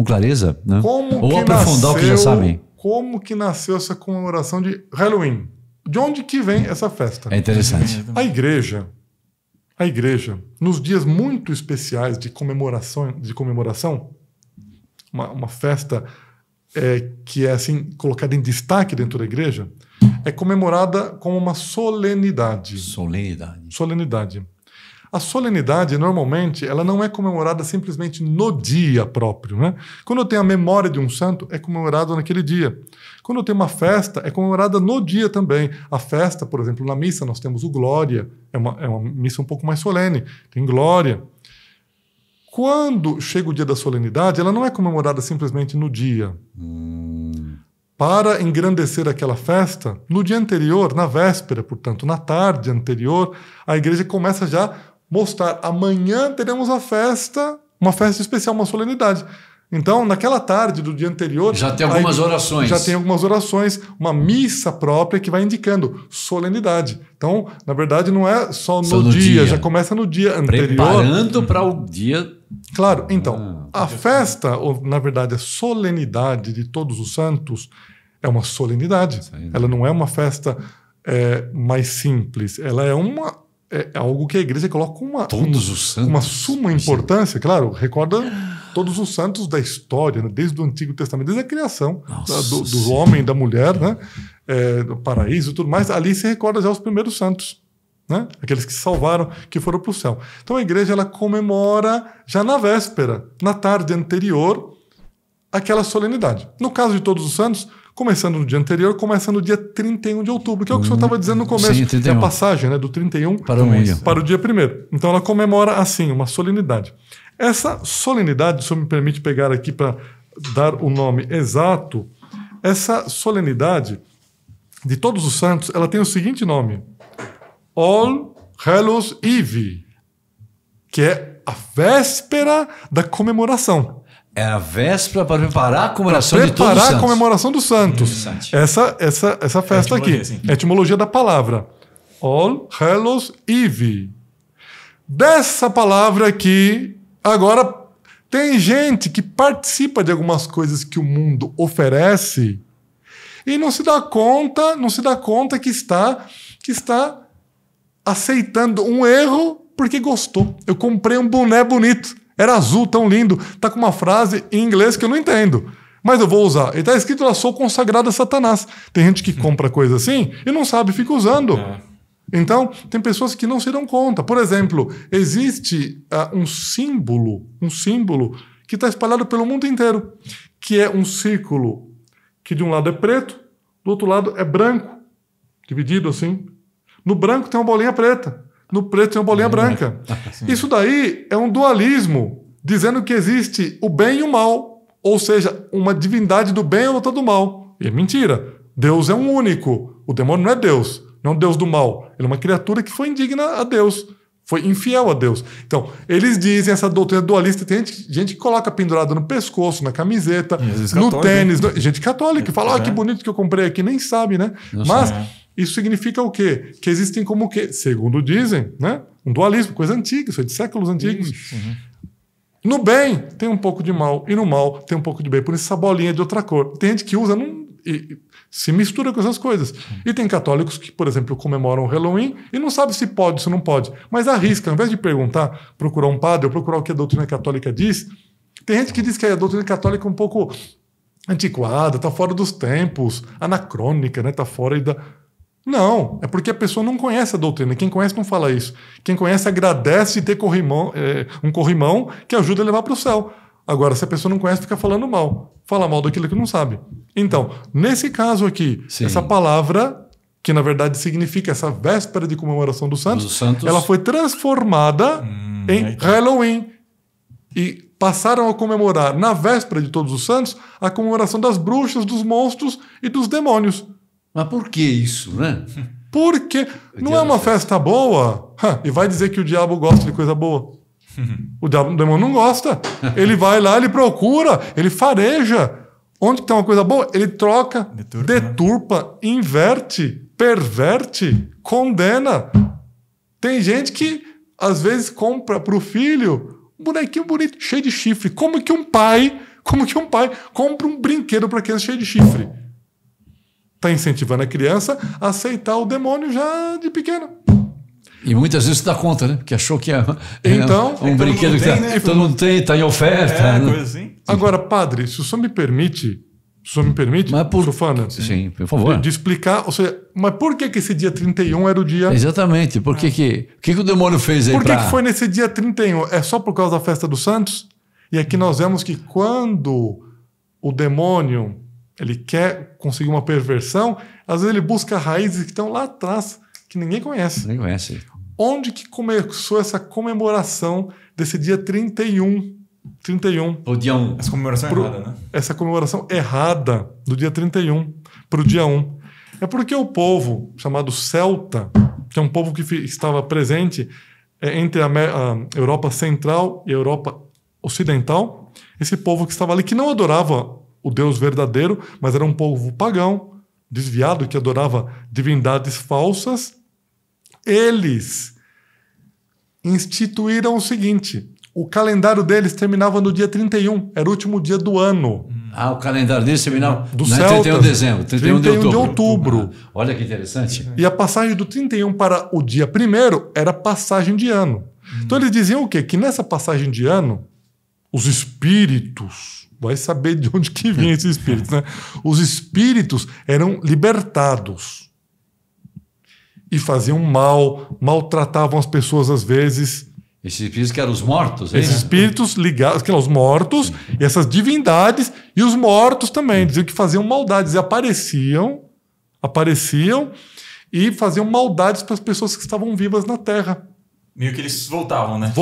com clareza, né? Como Ou que aprofundar o que já sabem. Como que nasceu essa comemoração de Halloween? De onde que vem essa festa? É interessante. A igreja, nos dias muito especiais de comemoração, uma festa que é assim colocada em destaque dentro da igreja, é comemorada como uma solenidade. Solenidade. A solenidade, normalmente, ela não é comemorada simplesmente no dia próprio, né? Quando eu tenho a memória de um santo, é comemorado naquele dia. Quando eu tenho uma festa, é comemorada no dia também. A festa, por exemplo, na missa, nós temos o Glória, é uma missa um pouco mais solene, tem Glória. Quando chega o dia da solenidade, ela não é comemorada simplesmente no dia. Para engrandecer aquela festa, no dia anterior, na véspera, portanto, na tarde anterior, a igreja começa já a mostrar, amanhã teremos uma festa especial, uma solenidade. Então, naquela tarde do dia anterior... Já tem algumas orações. Já tem algumas orações, uma missa própria que vai indicando solenidade. Então, na verdade, não é só no dia, já começa no dia anterior. Preparando para o dia... Claro, então, a festa, ou na verdade a solenidade de Todos os Santos, é uma solenidade. Ela não é uma festa mais simples, ela é algo que a igreja coloca uma suma importância. Claro, recorda todos os santos da história, né? Desde o Antigo Testamento, desde a criação do homem e da mulher, né? Do paraíso e tudo mais. Ali se recorda já os primeiros santos, né? Aqueles que se salvaram, que foram para o céu. Então a igreja ela comemora já na véspera, na tarde anterior, aquela solenidade. No caso de Todos os Santos, começando no dia anterior, começa no dia 31 de outubro, que é o que o senhor estava dizendo no começo, sim, que é a passagem, né, do 31 para o dia 1º. Então ela comemora assim, uma solenidade. Essa solenidade, se o senhor me permite pegar aqui para dar o nome exato, essa solenidade de Todos os Santos, ela tem o seguinte nome: All Hallows Eve, que é a véspera da comemoração. É a véspera para preparar a comemoração de Todos os Santos. Preparar a comemoração dos santos. Essa festa aqui. Assim. É a etimologia da palavra. All Hallows Eve. Dessa palavra aqui, agora, tem gente que participa de algumas coisas que o mundo oferece e não se dá conta que está aceitando um erro porque gostou. Eu comprei um boné bonito. Era azul, tão lindo. Tá com uma frase em inglês que eu não entendo. Mas eu vou usar. E tá escrito lá, sou consagrado a Satanás. Tem gente que compra coisa assim e não sabe, fica usando. Então, tem pessoas que não se dão conta. Por exemplo, existe um símbolo que está espalhado pelo mundo inteiro, que é um círculo que de um lado é preto, do outro lado é branco, dividido assim. No branco tem uma bolinha preta. No preto tem uma bolinha branca. Isso daí é um dualismo, dizendo que existe o bem e o mal. Ou seja, uma divindade do bem e outra do mal. E é mentira. Deus é um único. O demônio não é Deus. Não é um Deus do mal. Ele é uma criatura que foi indigna a Deus. Foi infiel a Deus. Então, eles dizem essa doutrina dualista. Tem gente que coloca pendurada no pescoço, na camiseta, no tênis. Gente católica que fala, que bonito que eu comprei aqui. Nem sabe, né? Mas... isso significa o quê? Que existem como o quê? Segundo dizem, né? Um dualismo, coisa antiga, isso é de séculos antigos. No bem tem um pouco de mal, e no mal tem um pouco de bem. Por isso essa bolinha é de outra cor. Tem gente que usa, e se mistura com essas coisas. E tem católicos que, por exemplo, comemoram o Halloween e não sabe se pode, se não pode. Mas arrisca, ao invés de perguntar, procurar um padre ou procurar o que a doutrina católica diz, tem gente que diz que a doutrina católica é um pouco antiquada, está fora dos tempos, anacrônica, né? Está fora da... Não, é porque a pessoa não conhece a doutrina. Quem conhece não fala isso. Quem conhece agradece de ter um corrimão que ajuda a levar para o céu. Agora, se a pessoa não conhece, fica falando mal. Fala mal daquilo que não sabe. Então, nesse caso aqui, essa palavra, que na verdade significa essa véspera de comemoração dos santos, ela foi transformada em Halloween. E passaram a comemorar, na véspera de Todos os Santos, a comemoração das bruxas, dos monstros e dos demônios. Mas por que isso, né? Porque não é uma festa boa. E vai dizer que o diabo gosta de coisa boa. O demônio não gosta. Ele vai lá, ele procura, ele fareja. Onde tem uma coisa boa, ele troca, deturpa, inverte, perverte, condena. Tem gente que, às vezes, compra para o filho um bonequinho bonito, cheio de chifre. Como que um pai Como que um pai compra um brinquedo para criança cheio de chifre? Está incentivando a criança a aceitar o demônio já de pequena. E muitas vezes dá conta, né? Porque achou que é Então, um brinquedo que tem, né? todo mundo tem, está em oferta. Né? Coisa assim. Agora, padre, se o senhor me permite, Mas por... Sofana, Sim, por favor. de explicar, ou seja, mas por que esse dia 31 era o dia... Exatamente. Por que o demônio fez aí Por que pra... foi nesse dia 31? É só por causa da festa dos santos? E aqui nós vemos que quando o demônio ele quer conseguir uma perversão, às vezes ele busca raízes que estão lá atrás, que ninguém conhece. Nem conhece. Onde que começou essa comemoração desse dia 31? 31. O dia 1. Essa comemoração é errada, né? Essa comemoração errada do dia 31 para o dia 1. É porque o povo chamado celta, que é um povo que estava presente entre a Europa Central e a Europa Ocidental, esse povo que estava ali, que não adorava o Deus verdadeiro, mas era um povo pagão, desviado, que adorava divindades falsas, eles instituíram o seguinte: o calendário deles terminava no dia 31, era o último dia do ano. O calendário deles terminava Do não é Celtas, 31 de dezembro, 31 de outubro. Olha que interessante. E a passagem do 31 para o dia 1º era passagem de ano. Então eles diziam o quê? Que nessa passagem de ano, os espíritos, vai saber de onde que vinha esses espíritos, né? Os espíritos eram libertados e faziam mal, maltratavam as pessoas às vezes. Esses espíritos que eram os mortos, Esses espíritos ligados, que eram os mortos, e essas divindades, e os mortos também, diziam que faziam maldades, e apareciam e faziam maldades para as pessoas que estavam vivas na Terra. Meio que eles voltavam, né?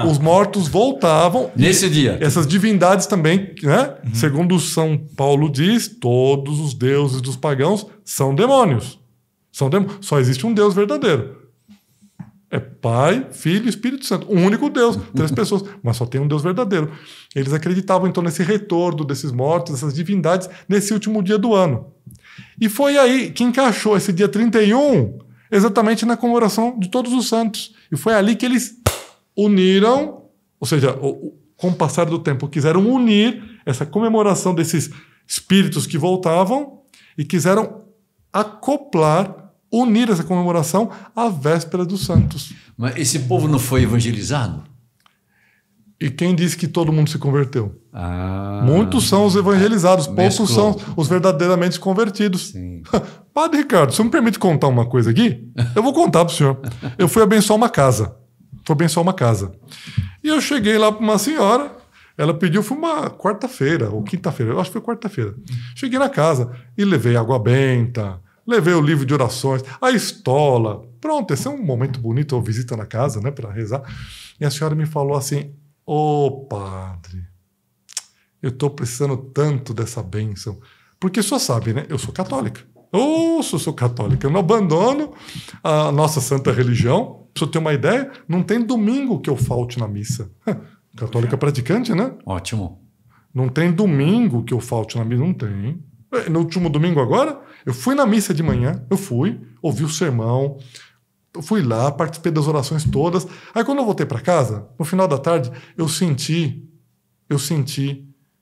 Os mortos voltavam. Nesse dia. Essas divindades também, né? Segundo São Paulo diz, todos os deuses dos pagãos são demônios. Só existe um Deus verdadeiro. É Pai, Filho e Espírito Santo. Um único Deus, 3 pessoas, mas só tem um Deus verdadeiro. Eles acreditavam então nesse retorno desses mortos, dessas divindades, nesse último dia do ano. E foi aí que encaixou esse dia 31 exatamente na comemoração de todos os santos. E foi ali que eles uniram, ou seja, com o passar do tempo, quiseram unir essa comemoração desses espíritos que voltavam e quiseram unir essa comemoração à véspera dos santos. Mas esse povo não foi evangelizado? E quem disse que todo mundo se converteu? Muitos são os evangelizados, poucos são os verdadeiramente convertidos. Sim. Padre Ricardo, se você me permite contar uma coisa aqui? Eu vou contar para o senhor. Eu fui abençoar uma casa. E eu cheguei lá para uma senhora, ela pediu, foi uma quarta-feira ou quinta-feira, eu acho que foi quarta-feira. Cheguei na casa e levei água benta, levei o livro de orações, a estola. Pronto, esse é um momento bonito, uma visita na casa, né, para rezar. E a senhora me falou assim: ô padre, eu estou precisando tanto dessa bênção. Porque o senhor sabe, né? Eu sou católica. Eu sou católica. Eu não abandono a nossa santa religião. Pra você ter uma ideia, não tem domingo que eu falte na missa. Católica praticante, né? Ótimo. Não tem domingo que eu falte na missa. Não tem. No último domingo agora, eu fui na missa de manhã. Eu fui, ouvi o sermão. Eu fui lá, participei das orações todas. Aí quando eu voltei para casa, no final da tarde, eu senti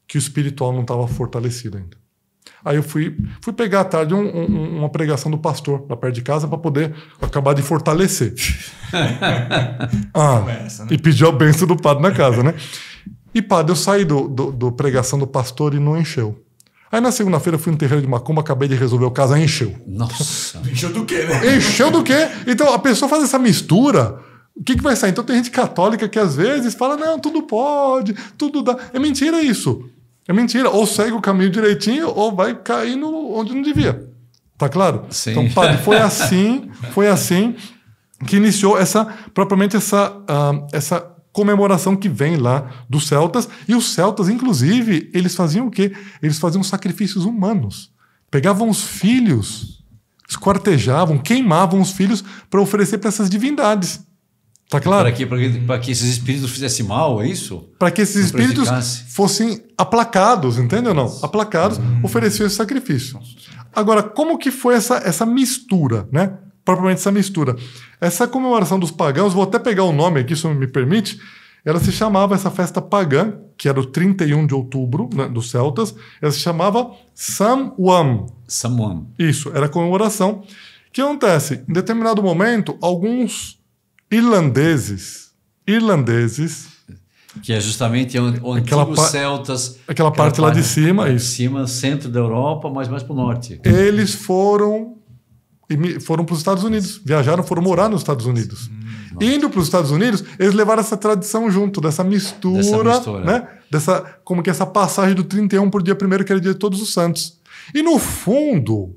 que o espiritual não estava fortalecido ainda. Aí eu fui pegar à tarde uma pregação do pastor lá perto de casa para poder acabar de fortalecer. Começa, né? E pedir a bênção do padre na casa, né? E padre, eu saí do pregação do pastor e não encheu. Aí na segunda-feira eu fui no terreiro de macumba, acabei de resolver o caso, aí encheu. Nossa. Encheu do quê, né? Encheu do quê? Então a pessoa faz essa mistura, o que vai sair? Então tem gente católica que às vezes fala, não, tudo pode, tudo dá. É mentira isso. É mentira. Ou segue o caminho direitinho ou vai cair onde não devia. Tá claro? Sim. Então, padre, foi assim que iniciou propriamente essa comemoração que vem lá dos celtas. E os celtas, inclusive, eles faziam o quê? Eles faziam sacrifícios humanos. Pegavam os filhos, esquartejavam, queimavam os filhos para oferecer para essas divindades. Tá claro? Para que esses espíritos fizessem mal, é isso? Para que esses espíritos fossem aplacados, entende ou não? Aplacados, ofereciam esse sacrifício. Agora, como que foi essa mistura, né? Propriamente essa mistura. Essa comemoração dos pagãos, vou até pegar o nome aqui, se me permite, ela se chamava, essa festa pagã, que era o 31 de outubro, né, dos celtas, ela se chamava Samhain. Samhain. Isso, era comemoração. O que acontece? Em determinado momento, alguns irlandeses, Que é justamente o antigo celtas. aquela parte lá de cima, de isso. cima, centro da Europa, mas mais para o norte. Eles foram para os Estados Unidos, viajaram, foram morar nos Estados Unidos. Indo para os Estados Unidos, eles levaram essa tradição junto, dessa mistura. Né? Como que essa passagem do 31 por dia 1º, que era dia de Todos os Santos. E no fundo,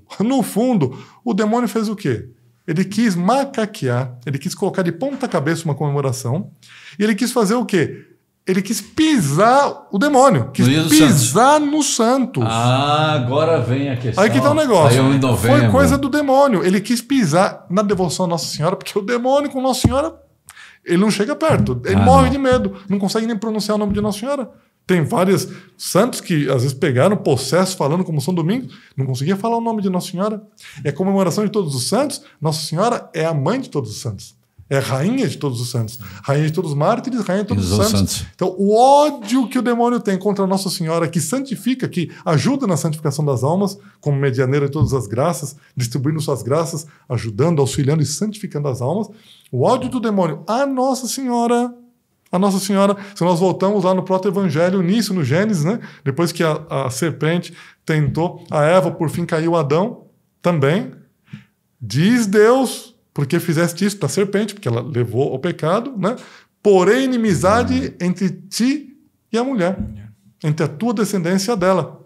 o demônio fez o quê? Ele quis macaquear, ele quis colocar de ponta cabeça uma comemoração, e ele quis fazer o quê? Ele quis pisar o demônio, quis pisar no Santos. Ah, agora vem a questão. Aí que tá o negócio. Aí, em novembro. Foi coisa do demônio. Ele quis pisar na devoção à Nossa Senhora, porque o demônio com Nossa Senhora, ele não chega perto. Ele morre de medo. Não consegue nem pronunciar o nome de Nossa Senhora. Tem vários santos que às vezes pegaram processo falando como São Domingos, não conseguia falar o nome de Nossa Senhora. É a comemoração de todos os santos. Nossa Senhora é a mãe de todos os santos. É a rainha de todos os santos. Rainha de todos os mártires, rainha de todos os santos. Então, o ódio que o demônio tem contra Nossa Senhora, que santifica, que ajuda na santificação das almas, como medianeira de todas as graças, distribuindo suas graças, ajudando, auxiliando e santificando as almas. O ódio do demônio a Nossa Senhora, se nós voltamos lá no proto-evangelho, nisso, no Gênesis, né? Depois que a serpente tentou a Eva, por fim caiu Adão, também. Diz Deus, porque fizeste isso da serpente, porque ela levou ao pecado, né? Porém, inimizade entre ti e a mulher, entre a tua descendência e a dela.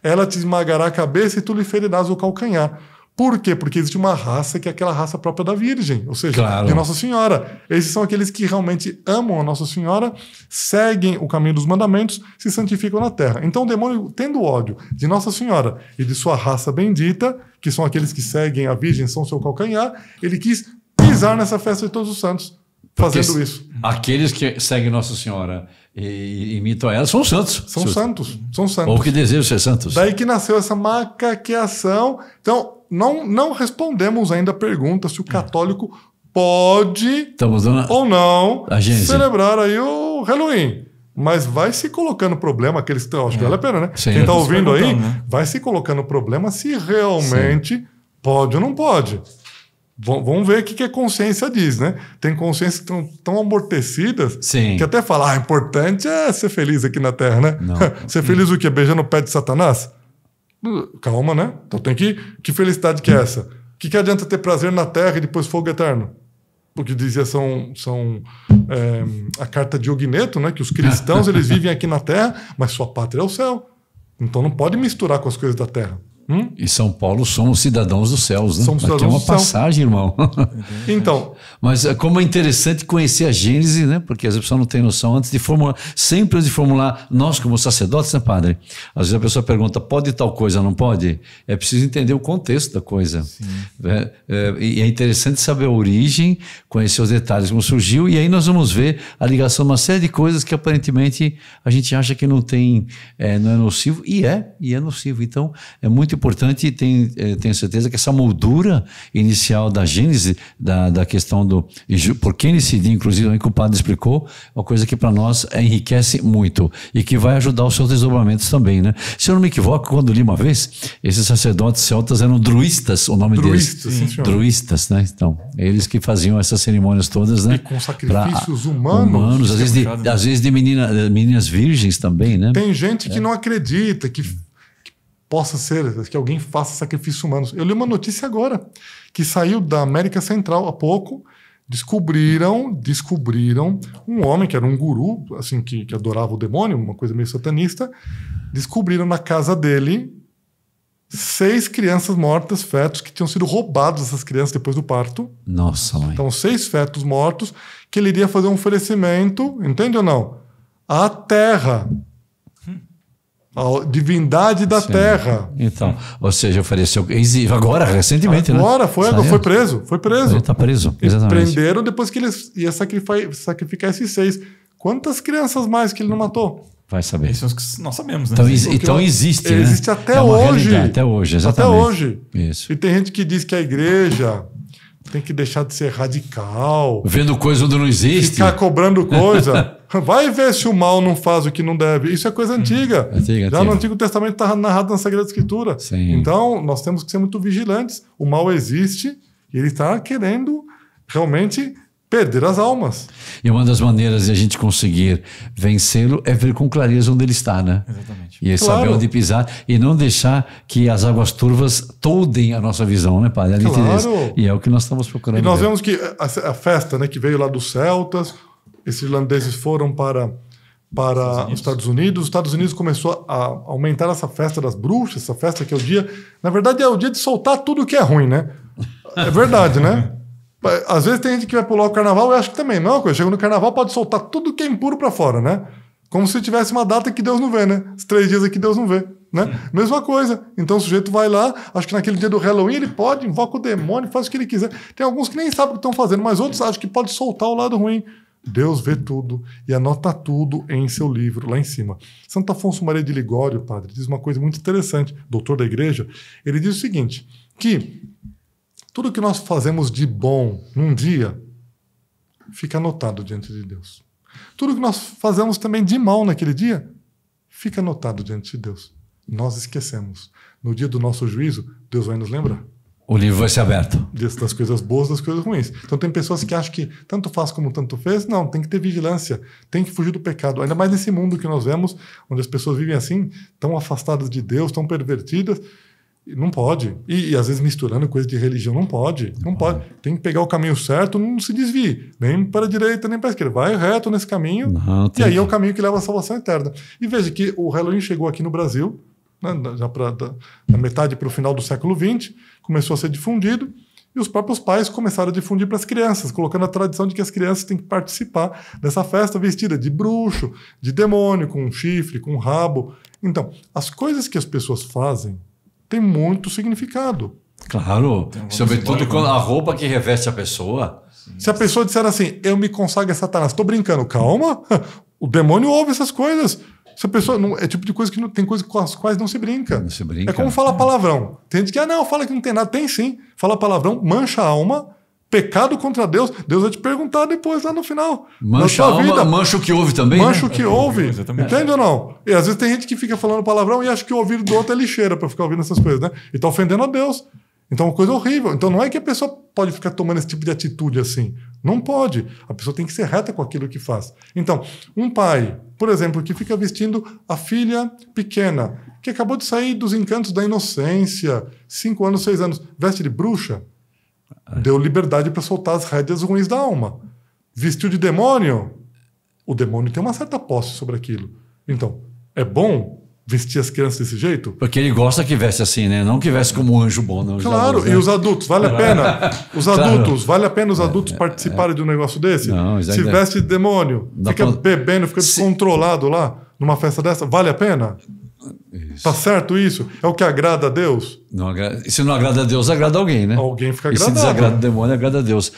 Ela te esmagará a cabeça e tu lhe ferirás o calcanhar. Por quê? Porque existe uma raça que é aquela raça própria da Virgem, ou seja, de Nossa Senhora. Esses são aqueles que realmente amam a Nossa Senhora, seguem o caminho dos mandamentos, se santificam na terra. Então o demônio, tendo ódio de Nossa Senhora e de sua raça bendita, que são aqueles que seguem a Virgem, são seu calcanhar, ele quis pisar nessa festa de Todos os Santos, fazendo isso. Aqueles que seguem Nossa Senhora e imitam ela são santos. São santos. Ou que desejam ser santos. Daí que nasceu essa macaqueação. Então, não respondemos ainda a pergunta se o católico pode ou não celebrar aí o Halloween. Mas vai se colocando problema, aqueles que acho que vale a pena, né? Sim, quem está ouvindo aí, né? Vai se colocando problema se realmente pode ou não pode. Vamos ver o que a consciência diz, né? Tem consciências que estão tão amortecidas que até falar, o importante é ser feliz aqui na Terra, né? Ser feliz o quê? Beijando o pé de Satanás? Calma, né? Então tem que felicidade que é essa? O que adianta ter prazer na Terra e depois fogo eterno? O que dizia a carta de Ogneto, né? Que os cristãos eles vivem aqui na Terra, mas sua pátria é o céu. Então não pode misturar com as coisas da Terra. E São Paulo somos cidadãos dos céus, né? Somos cidadãos Aqui é uma do céu. passagem, irmão. Então, mas como é interessante conhecer a Gênese, né? Porque as pessoas não têm noção antes de formular, sempre antes de formular, nós como sacerdotes, né, padre? Às vezes a pessoa pergunta, pode tal coisa, não pode? É preciso entender o contexto da coisa. E é interessante saber a origem, conhecer os detalhes, como surgiu, e aí nós vamos ver a ligação de uma série de coisas que aparentemente a gente acha que não é nocivo, e é nocivo. Então, é muito importante, tenho certeza que essa moldura inicial da Gênese, da questão do por que incidir, inclusive, que o padre explicou, é uma coisa que para nós enriquece muito e que vai ajudar os seus desdobramentos também, né? Se eu não me equivoco, quando li uma vez, esses sacerdotes celtas eram druistas, o nome deles. Druistas, né? Então, eles que faziam essas cerimônias todas, né? E com sacrifícios humanos. Às vezes de meninas virgens também, né? Tem gente que não acredita que possa ser, que alguém faça sacrifícios humanos. Eu li uma notícia agora, que saiu da América Central há pouco, descobriram um homem que era um guru, assim, que adorava o demônio, uma coisa meio satanista, descobriram na casa dele 6 crianças mortas, fetos, que tinham sido roubados, essas crianças, depois do parto. Nossa, mãe. Então, 6 fetos mortos, que ele iria fazer um oferecimento, entende ou não? À terra. A divindade da terra. Então, ou seja, ofereceu agora, recentemente, agora, foi preso. Ele está preso, exatamente. Prenderam depois que ele ia sacrificar esses 6. Quantas crianças mais que ele não matou? Vai saber. Esses são os que nós sabemos, né? Então existe, né? Existe até hoje. Até hoje, exatamente. Até hoje. Isso. E tem gente que diz que a igreja tem que deixar de ser radical. Vendo coisa onde não existe. Ficar cobrando coisa. Vai ver se o mal não faz o que não deve. Isso é coisa antiga. Já no Antigo Testamento está narrado na Sagrada Escritura. Sim. Então, nós temos que ser muito vigilantes. O mal existe e ele está querendo realmente perder as almas. E uma das maneiras de a gente conseguir vencê-lo é ver com clareza onde ele está, né? Exatamente. E saber onde pisar e não deixar que as águas turvas toldem a nossa visão, né, padre? A nitidez. E é o que nós estamos procurando. E nós ver. vemos que a festa, né, que veio lá dos celtas, esses irlandeses foram para os Estados Unidos. Os Estados Unidos começou a aumentar essa festa das bruxas, essa festa que é o dia... Na verdade, é o dia de soltar tudo que é ruim, né? É verdade, né? Às vezes tem gente que vai pular o carnaval e acha que também não. Quando chega no carnaval pode soltar tudo que é impuro para fora, né? Como se tivesse uma data que Deus não vê, né? Os 3 dias aqui Deus não vê, né? Mesma coisa. Então o sujeito vai lá, acho que naquele dia do Halloween ele pode, invoca o demônio, faz o que ele quiser. Tem alguns que nem sabem o que estão fazendo, mas outros acham que pode soltar o lado ruim. Deus vê tudo e anota tudo em seu livro, lá em cima. Santo Afonso Maria de Ligório, padre, diz uma coisa muito interessante, doutor da igreja. Ele diz o seguinte, que tudo que nós fazemos de bom num dia fica anotado diante de Deus. Tudo que nós fazemos também de mal naquele dia fica anotado diante de Deus. Nós esquecemos. No dia do nosso juízo, Deus vai nos lembrar. O livro vai ser aberto. Das coisas boas, das coisas ruins. Então tem pessoas que acham que tanto faz como tanto fez. Não, tem que ter vigilância. Tem que fugir do pecado. Ainda mais nesse mundo que nós vemos, onde as pessoas vivem assim, tão afastadas de Deus, tão pervertidas. Não pode. E às vezes misturando coisa de religião, não pode. Não pode. Tem que pegar o caminho certo, não se desvie. Nem para a direita, nem para a esquerda. Vai reto nesse caminho. E aí é o caminho que leva à salvação eterna. E veja que o Halloween chegou aqui no Brasil, né, já da metade para o final do século XX, começou a ser difundido. E os próprios pais começaram a difundir para as crianças, colocando a tradição de que as crianças têm que participar dessa festa vestida de bruxo, de demônio, com um chifre, com um rabo. Então, as coisas que as pessoas fazem tem muito significado. Claro, sobretudo com a roupa que reveste a pessoa. Se a pessoa disser assim, eu me consagro a Satanás, estou brincando, calma, o demônio ouve essas coisas. Se a pessoa não, é tipo de coisa que não, tem coisas com as quais não se brinca. Não se brinca. É como falar palavrão. Tem gente que, não, fala que não tem nada. Tem sim. Fala palavrão, mancha a alma, pecado contra Deus. Deus vai te perguntar depois, lá no final. Mancha a alma, vida, mancha o que ouve também. Mancha né? o que ouve. Entende ou não? E às vezes tem gente que fica falando palavrão e acha que o ouvido do outro é lixeira para ficar ouvindo essas coisas, né? E tá ofendendo a Deus. Então é uma coisa horrível. Então não é que a pessoa pode ficar tomando esse tipo de atitude assim. Não pode. A pessoa tem que ser reta com aquilo que faz. Então, um pai, por exemplo, que fica vestindo a filha pequena, que acabou de sair dos encantos da inocência, 5 anos, 6 anos, veste de bruxa, deu liberdade para soltar as rédeas ruins da alma. Vestiu de demônio, o demônio tem uma certa posse sobre aquilo. Então, é bom vestir as crianças desse jeito? Porque ele gosta que veste assim, né? Não que veste como um anjo bom. Não, claro, luz, né? E os adultos, vale a pena? Os adultos, vale a pena os adultos participarem de um negócio desse? Não, se veste de demônio, fica bebendo, fica descontrolado lá, numa festa dessa, vale a pena? Isso. Tá certo isso? É o que agrada a Deus? Não, se não agrada a Deus, agrada alguém, né? Alguém fica E agradado. se desagrada o demônio, agrada a Deus.